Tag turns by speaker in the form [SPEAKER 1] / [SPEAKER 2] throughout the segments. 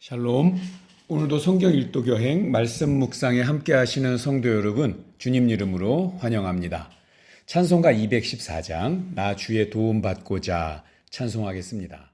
[SPEAKER 1] 샬롬. 오늘도 성경 일독 여행 말씀 묵상에 함께 하시는 성도 여러분, 주님 이름으로 환영합니다. 찬송가 214장 나 주의 도움 받고자 찬송하겠습니다.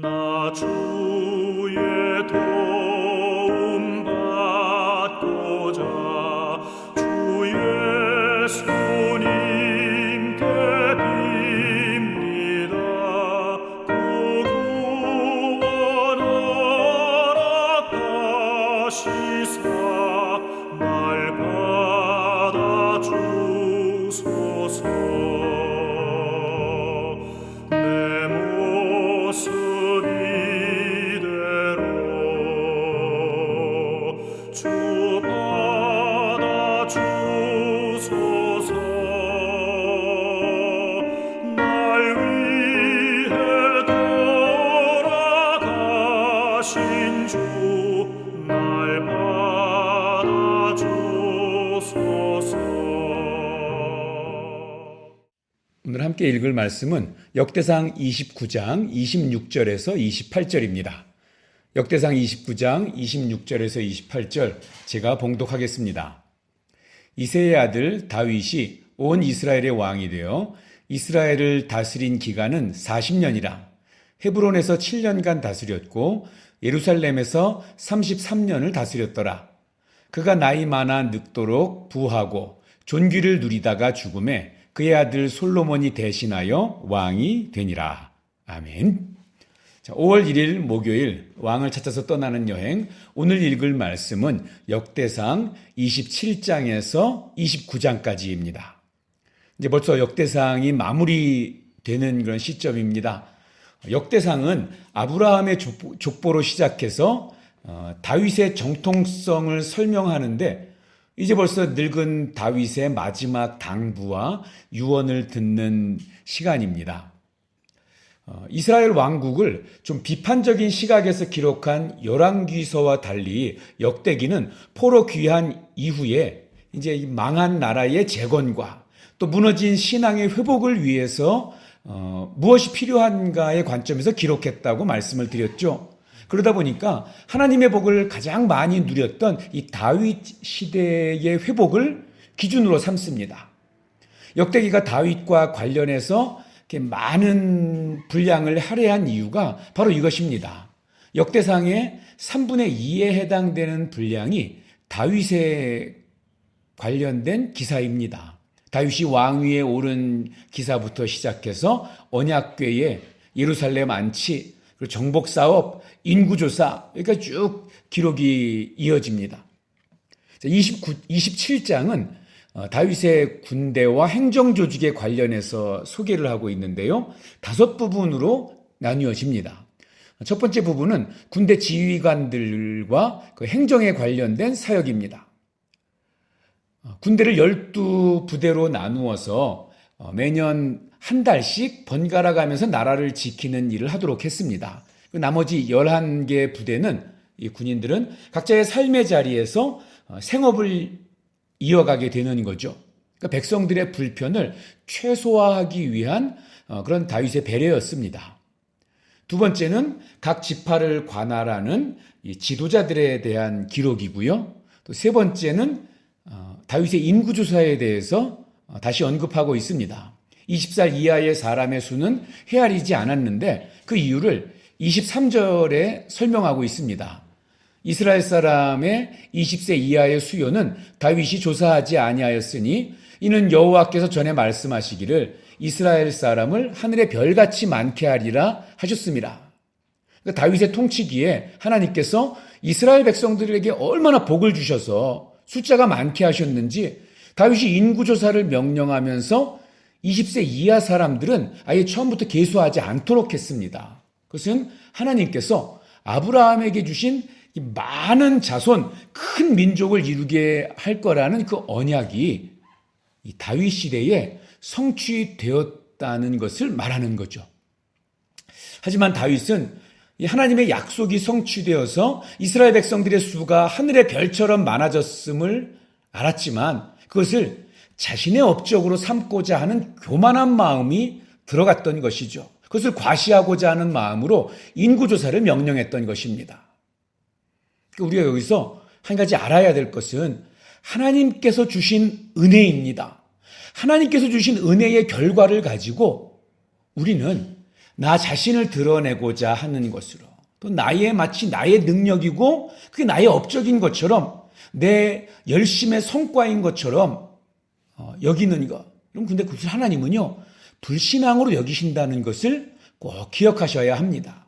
[SPEAKER 2] 나 주의 도움 받고자 주의 손님께 빕니다. 그 구원 허락하시사 날 받아주소서. 내 모습 주 받아주소서. 날 위해 돌아가신 주 날 받아주소서.
[SPEAKER 1] 오늘 함께 읽을 말씀은 역대상 29장 26절에서 28절입니다. 역대상 29장 26절에서 28절 제가 봉독하겠습니다. 이새의 아들 다윗이 온 이스라엘의 왕이 되어 이스라엘을 다스린 기간은 40년이라. 헤브론에서 7년간 다스렸고 예루살렘에서 33년을 다스렸더라. 그가 나이 많아 늙도록 부하고 존귀를 누리다가 죽음에 그의 아들 솔로몬이 대신하여 왕이 되니라. 아멘. 5월 1일 목요일 왕을 찾아서 떠나는 여행, 오늘 읽을 말씀은 역대상 27장에서 29장까지입니다. 이제 벌써 역대상이 마무리되는 그런 시점입니다. 역대상은 아브라함의 족보로 시작해서 다윗의 정통성을 설명하는데 이제 벌써 늙은 다윗의 마지막 당부와 유언을 듣는 시간입니다. 이스라엘 왕국을 좀 비판적인 시각에서 기록한 열왕기서와 달리 역대기는 포로 귀환 이후에 이제 망한 나라의 재건과 또 무너진 신앙의 회복을 위해서 무엇이 필요한가의 관점에서 기록했다고 말씀을 드렸죠. 그러다 보니까 하나님의 복을 가장 많이 누렸던 이 다윗 시대의 회복을 기준으로 삼습니다. 역대기가 다윗과 관련해서 이렇게 많은 분량을 할애한 이유가 바로 이것입니다. 역대상의 3분의 2에 해당되는 분량이 다윗에 관련된 기사입니다. 다윗이 왕위에 오른 기사부터 시작해서 언약궤의 예루살렘 안치, 그리고 정복사업, 인구조사, 그러니까 쭉 기록이 이어집니다. 27장은 다윗의 군대와 행정조직에 관련해서 소개를 하고 있는데요. 5부분으로 나뉘어집니다. 첫 번째 부분은 군대 지휘관들과 그 행정에 관련된 사역입니다. 군대를 12부대로 나누어서 매년 한 달씩 번갈아 가면서 나라를 지키는 일을 하도록 했습니다. 나머지 11개 부대는 이 군인들은 각자의 삶의 자리에서 생업을 이어가게 되는 거죠. 그러니까 백성들의 불편을 최소화하기 위한 그런 다윗의 배려였습니다. 두 번째는 각 지파를 관할하는 이 지도자들에 대한 기록이고요. 또 세 번째는 다윗의 인구조사에 대해서 다시 언급하고 있습니다. 20살 이하의 사람의 수는 헤아리지 않았는데 그 이유를 23절에 설명하고 있습니다. 이스라엘 사람의 20세 이하의 수요는 다윗이 조사하지 아니하였으니 이는 여호와께서 전에 말씀하시기를 이스라엘 사람을 하늘의 별같이 많게 하리라 하셨습니다. 그러니까 다윗의 통치기에 하나님께서 이스라엘 백성들에게 얼마나 복을 주셔서 숫자가 많게 하셨는지 다윗이 인구조사를 명령하면서 20세 이하 사람들은 아예 처음부터 계수하지 않도록 했습니다. 그것은 하나님께서 아브라함에게 주신 이 많은 자손, 큰 민족을 이루게 할 거라는 그 언약이 이 다윗 시대에 성취되었다는 것을 말하는 거죠. 하지만 다윗은 이 하나님의 약속이 성취되어서 이스라엘 백성들의 수가 하늘의 별처럼 많아졌음을 알았지만 그것을 자신의 업적으로 삼고자 하는 교만한 마음이 들어갔던 것이죠. 그것을 과시하고자 하는 마음으로 인구조사를 명령했던 것입니다. 우리가 여기서 한 가지 알아야 될 것은 하나님께서 주신 은혜입니다. 하나님께서 주신 은혜의 결과를 가지고 우리는 나 자신을 드러내고자 하는 것으로 또 마치 나의 능력이고 그게 나의 업적인 것처럼 내 열심의 성과인 것처럼 여기는 것. 근데 그것을 하나님은요, 불신앙으로 여기신다는 것을 꼭 기억하셔야 합니다.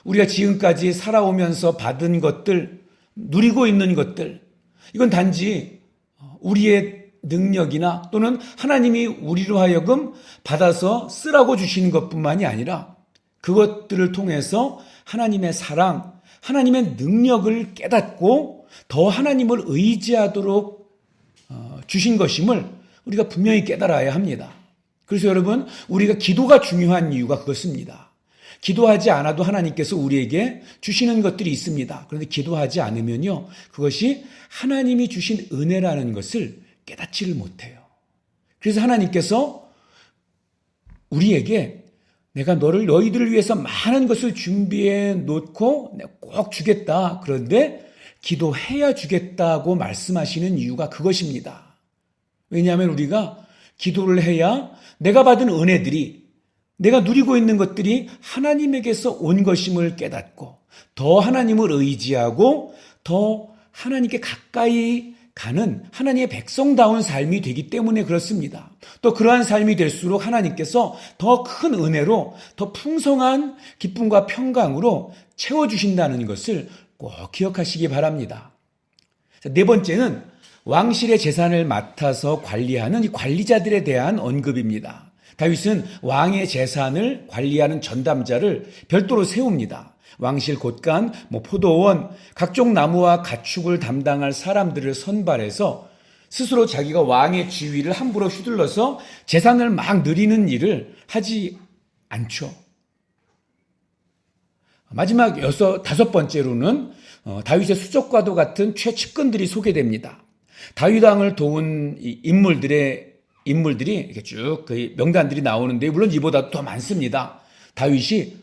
[SPEAKER 1] 우리가 지금까지 살아오면서 받은 것들, 누리고 있는 것들, 이건 단지 우리의 능력이나 또는 하나님이 우리로 하여금 받아서 쓰라고 주시는 것뿐만이 아니라 그것들을 통해서 하나님의 사랑, 하나님의 능력을 깨닫고 더 하나님을 의지하도록 주신 것임을 우리가 분명히 깨달아야 합니다. 그래서 여러분, 우리가 기도가 중요한 이유가 그것입니다. 기도하지 않아도 하나님께서 우리에게 주시는 것들이 있습니다. 그런데 기도하지 않으면요, 그것이 하나님이 주신 은혜라는 것을 깨닫지를 못해요. 그래서 하나님께서 우리에게 내가 너희들을 위해서 많은 것을 준비해 놓고 내가 꼭 주겠다. 그런데 기도해야 주겠다고 말씀하시는 이유가 그것입니다. 왜냐하면 우리가 기도를 해야 내가 받은 은혜들이, 내가 누리고 있는 것들이 하나님에게서 온 것임을 깨닫고 더 하나님을 의지하고 더 하나님께 가까이 가는 하나님의 백성다운 삶이 되기 때문에 그렇습니다. 또 그러한 삶이 될수록 하나님께서 더 큰 은혜로 더 풍성한 기쁨과 평강으로 채워주신다는 것을 꼭 기억하시기 바랍니다. 네 번째는 왕실의 재산을 맡아서 관리하는 이 관리자들에 대한 언급입니다. 다윗은 왕의 재산을 관리하는 전담자를 별도로 세웁니다. 왕실 곳간, 포도원, 각종 나무와 가축을 담당할 사람들을 선발해서 스스로 자기가 왕의 지위를 함부로 휘둘러서 재산을 막 늘리는 일을 하지 않죠. 마지막 다섯 번째로는 다윗의 수족과도 같은 최측근들이 소개됩니다. 다윗 왕을 도운 인물들이 이렇게 쭉 그 명단들이 나오는데 물론 이보다 더 많습니다. 다윗이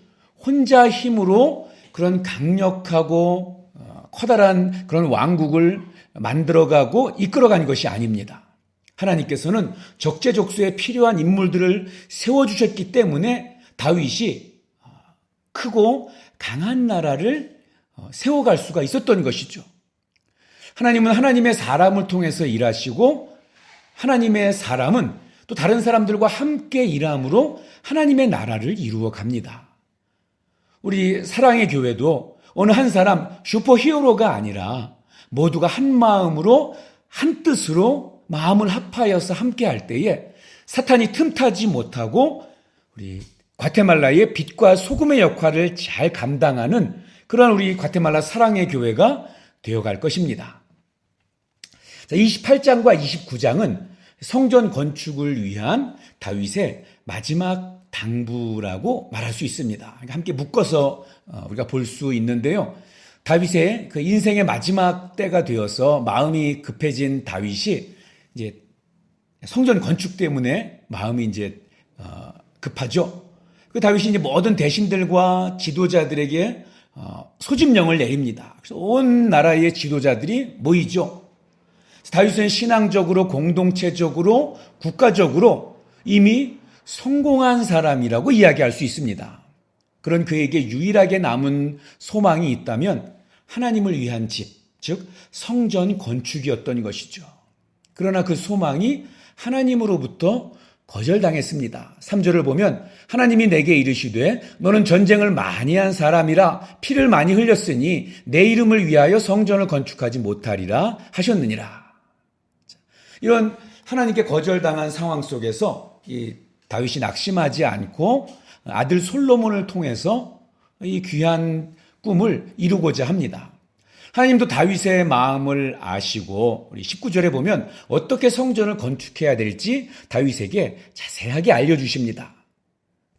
[SPEAKER 1] 혼자 힘으로 그런 강력하고 커다란 그런 왕국을 만들어가고 이끌어간 것이 아닙니다. 하나님께서는 적재적소에 필요한 인물들을 세워주셨기 때문에 다윗이 크고 강한 나라를 세워갈 수가 있었던 것이죠. 하나님은 하나님의 사람을 통해서 일하시고 하나님의 사람은 또 다른 사람들과 함께 일함으로 하나님의 나라를 이루어 갑니다. 우리 사랑의 교회도 어느 한 사람 슈퍼히어로가 아니라 모두가 한 마음으로 한 뜻으로 마음을 합하여서 함께 할 때에 사탄이 틈타지 못하고 우리 과테말라의 빛과 소금의 역할을 잘 감당하는 그런 우리 과테말라 사랑의 교회가 되어갈 것입니다. 28장과 29장은 성전 건축을 위한 다윗의 마지막 당부라고 말할 수 있습니다. 함께 묶어서 우리가 볼 수 있는데요. 다윗의 그 인생의 마지막 때가 되어서 마음이 급해진 다윗이 이제 성전 건축 때문에 마음이 이제 급하죠. 그 다윗이 이제 모든 대신들과 지도자들에게 소집령을 내립니다. 그래서 온 나라의 지도자들이 모이죠. 다윗은 신앙적으로, 공동체적으로, 국가적으로 이미 성공한 사람이라고 이야기할 수 있습니다. 그런 그에게 유일하게 남은 소망이 있다면 하나님을 위한 집, 즉 성전 건축이었던 것이죠. 그러나 그 소망이 하나님으로부터 거절당했습니다. 3절을 보면 하나님이 내게 이르시되 너는 전쟁을 많이 한 사람이라 피를 많이 흘렸으니 내 이름을 위하여 성전을 건축하지 못하리라 하셨느니라. 이런 하나님께 거절당한 상황 속에서 이 다윗이 낙심하지 않고 아들 솔로몬을 통해서 이 귀한 꿈을 이루고자 합니다. 하나님도 다윗의 마음을 아시고 우리 19절에 보면 어떻게 성전을 건축해야 될지 다윗에게 자세하게 알려주십니다.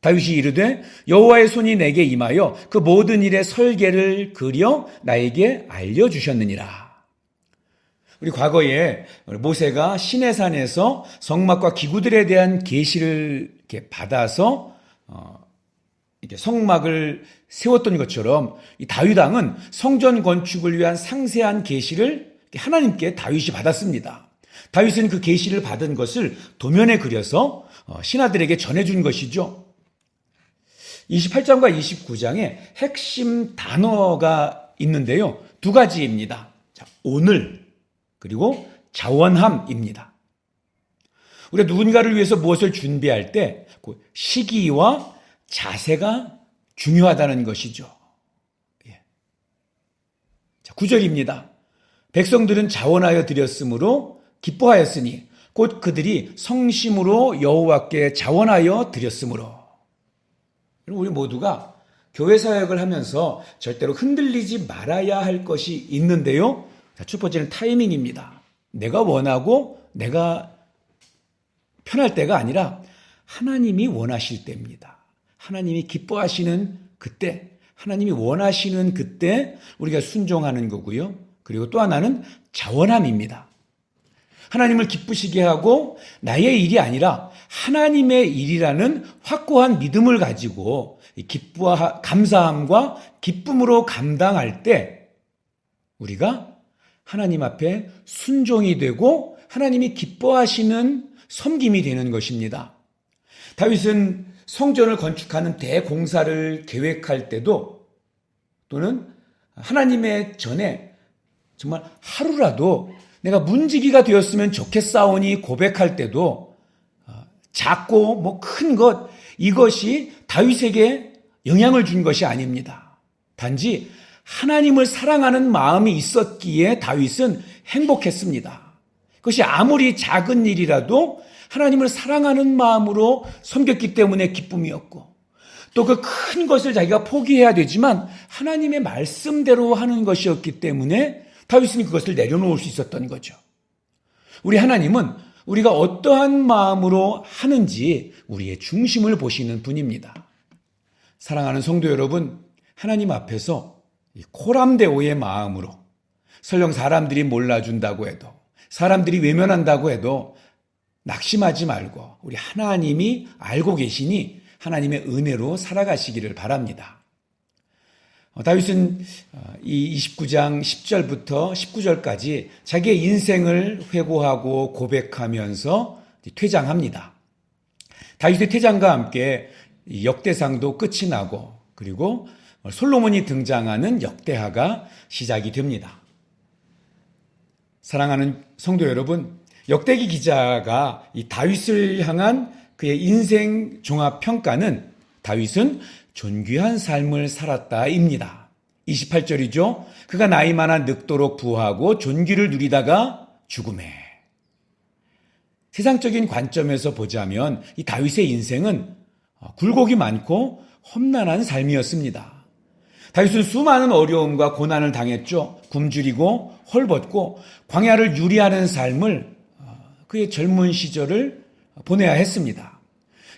[SPEAKER 1] 다윗이 이르되 여호와의 손이 내게 임하여 그 모든 일의 설계를 그려 나에게 알려주셨느니라. 우리 과거에 모세가 시내산에서 성막과 기구들에 대한 계시를 이렇게 받아서 이렇게 성막을 세웠던 것처럼 이 다윗 왕은 성전 건축을 위한 상세한 계시를 하나님께 다윗이 받았습니다. 다윗은 그 계시를 받은 것을 도면에 그려서 신하들에게 전해준 것이죠. 28장과 29장에 핵심 단어가 있는데요. 두 가지입니다. 오늘 그리고 자원함입니다. 우리가 누군가를 위해서 무엇을 준비할 때 그 시기와 자세가 중요하다는 것이죠. 9절입니다. 백성들은 자원하여 드렸으므로 기뻐하였으니 곧 그들이 성심으로 여호와께 자원하여 드렸으므로. 우리 모두가 교회 사역을 하면서 절대로 흔들리지 말아야 할 것이 있는데요. 첫 번째는 타이밍입니다. 내가 원하고 내가 편할 때가 아니라 하나님이 원하실 때입니다. 하나님이 기뻐하시는 그때, 하나님이 원하시는 그때 우리가 순종하는 거고요. 그리고 또 하나는 자원함입니다. 하나님을 기쁘시게 하고 나의 일이 아니라 하나님의 일이라는 확고한 믿음을 가지고 기뻐와 감사함과 기쁨으로 감당할 때 우리가 하나님 앞에 순종이 되고 하나님이 기뻐하시는 섬김이 되는 것입니다. 다윗은 성전을 건축하는 대공사를 계획할 때도 또는 하나님의 전에 정말 하루라도 내가 문지기가 되었으면 좋겠사오니 고백할 때도 작고 큰 것 이것이 다윗에게 영향을 준 것이 아닙니다. 단지 하나님을 사랑하는 마음이 있었기에 다윗은 행복했습니다. 그것이 아무리 작은 일이라도 하나님을 사랑하는 마음으로 섬겼기 때문에 기쁨이었고 또 그 큰 것을 자기가 포기해야 되지만 하나님의 말씀대로 하는 것이었기 때문에 다윗은 그것을 내려놓을 수 있었던 거죠. 우리 하나님은 우리가 어떠한 마음으로 하는지 우리의 중심을 보시는 분입니다. 사랑하는 성도 여러분, 하나님 앞에서 코람데오의 마음으로 설령 사람들이 몰라준다고 해도 사람들이 외면한다고 해도 낙심하지 말고 우리 하나님이 알고 계시니 하나님의 은혜로 살아가시기를 바랍니다. 다윗은 이 29장 10절부터 19절까지 자기의 인생을 회고하고 고백하면서 퇴장합니다. 다윗의 퇴장과 함께 역대상도 끝이 나고 그리고 솔로몬이 등장하는 역대하가 시작이 됩니다. 사랑하는 성도 여러분, 역대기 기자가 이 다윗을 향한 그의 인생 종합 평가는 다윗은 존귀한 삶을 살았다입니다. 28절이죠. 그가 나이 많아 늙도록 부하고 존귀를 누리다가 죽음에. 세상적인 관점에서 보자면 이 다윗의 인생은 굴곡이 많고 험난한 삶이었습니다. 다윗은 수많은 어려움과 고난을 당했죠. 굶주리고 헐벗고 광야를 유리하는 삶을 그의 젊은 시절을 보내야 했습니다.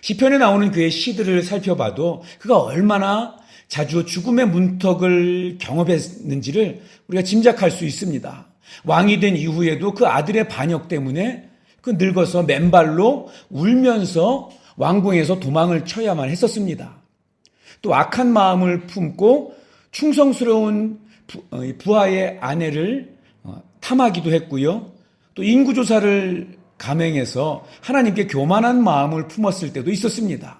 [SPEAKER 1] 시편에 나오는 그의 시들을 살펴봐도 그가 얼마나 자주 죽음의 문턱을 경험했는지를 우리가 짐작할 수 있습니다. 왕이 된 이후에도 그 아들의 반역 때문에 그 늙어서 맨발로 울면서 왕궁에서 도망을 쳐야만 했었습니다. 또 악한 마음을 품고 충성스러운 부하의 아내를 탐하기도 했고요. 또 인구조사를 감행해서 하나님께 교만한 마음을 품었을 때도 있었습니다.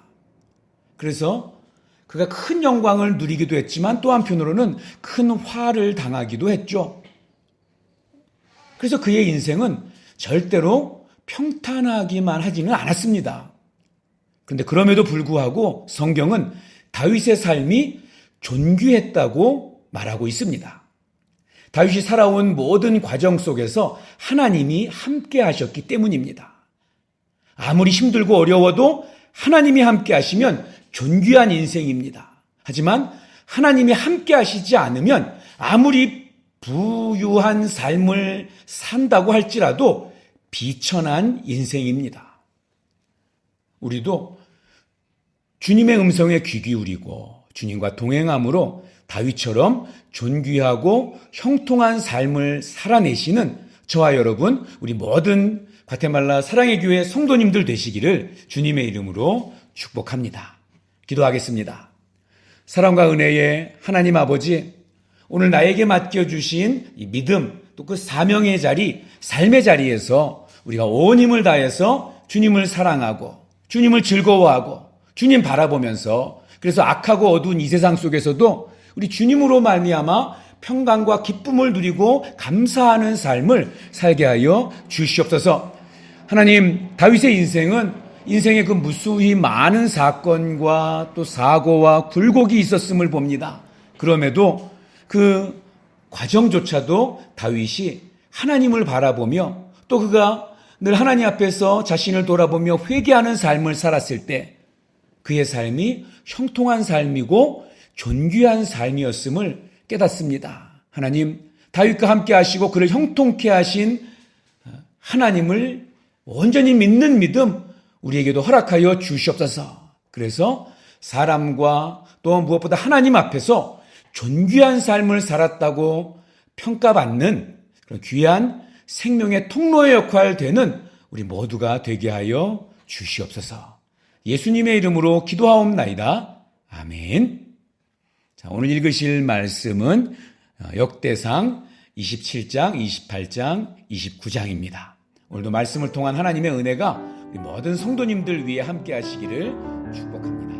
[SPEAKER 1] 그래서 그가 큰 영광을 누리기도 했지만 또 한편으로는 큰 화를 당하기도 했죠. 그래서 그의 인생은 절대로 평탄하기만 하지는 않았습니다. 그런데 그럼에도 불구하고 성경은 다윗의 삶이 존귀했다고 말하고 있습니다. 다윗이 살아온 모든 과정 속에서 하나님이 함께 하셨기 때문입니다. 아무리 힘들고 어려워도 하나님이 함께 하시면 존귀한 인생입니다. 하지만 하나님이 함께 하시지 않으면 아무리 부유한 삶을 산다고 할지라도 비천한 인생입니다. 우리도 주님의 음성에 귀 기울이고 주님과 동행함으로 다윗처럼 존귀하고 형통한 삶을 살아내시는 저와 여러분, 우리 모든 과테말라 사랑의 교회 성도님들 되시기를 주님의 이름으로 축복합니다. 기도하겠습니다. 사랑과 은혜의 하나님 아버지, 오늘 나에게 맡겨주신 이 믿음, 또 그 사명의 자리, 삶의 자리에서 우리가 온 힘을 다해서 주님을 사랑하고 주님을 즐거워하고 주님 바라보면서, 그래서 악하고 어두운 이 세상 속에서도 우리 주님으로 말미암아 평강과 기쁨을 누리고 감사하는 삶을 살게 하여 주시옵소서. 하나님, 다윗의 인생의 그 무수히 많은 사건과 또 사고와 굴곡이 있었음을 봅니다. 그럼에도 그 과정조차도 다윗이 하나님을 바라보며 또 그가 늘 하나님 앞에서 자신을 돌아보며 회개하는 삶을 살았을 때 그의 삶이 형통한 삶이고 존귀한 삶이었음을 깨닫습니다. 하나님, 다윗과 함께 하시고 그를 형통케 하신 하나님을 온전히 믿는 믿음 우리에게도 허락하여 주시옵소서. 그래서 사람과 또 무엇보다 하나님 앞에서 존귀한 삶을 살았다고 평가받는 그런 귀한 생명의 통로의 역할 되는 우리 모두가 되게 하여 주시옵소서. 예수님의 이름으로 기도하옵나이다. 아멘. 자, 오늘 읽으실 말씀은 역대상 27장, 28장, 29장입니다. 오늘도 말씀을 통한 하나님의 은혜가 우리 모든 성도님들 위해 함께 하시기를 축복합니다.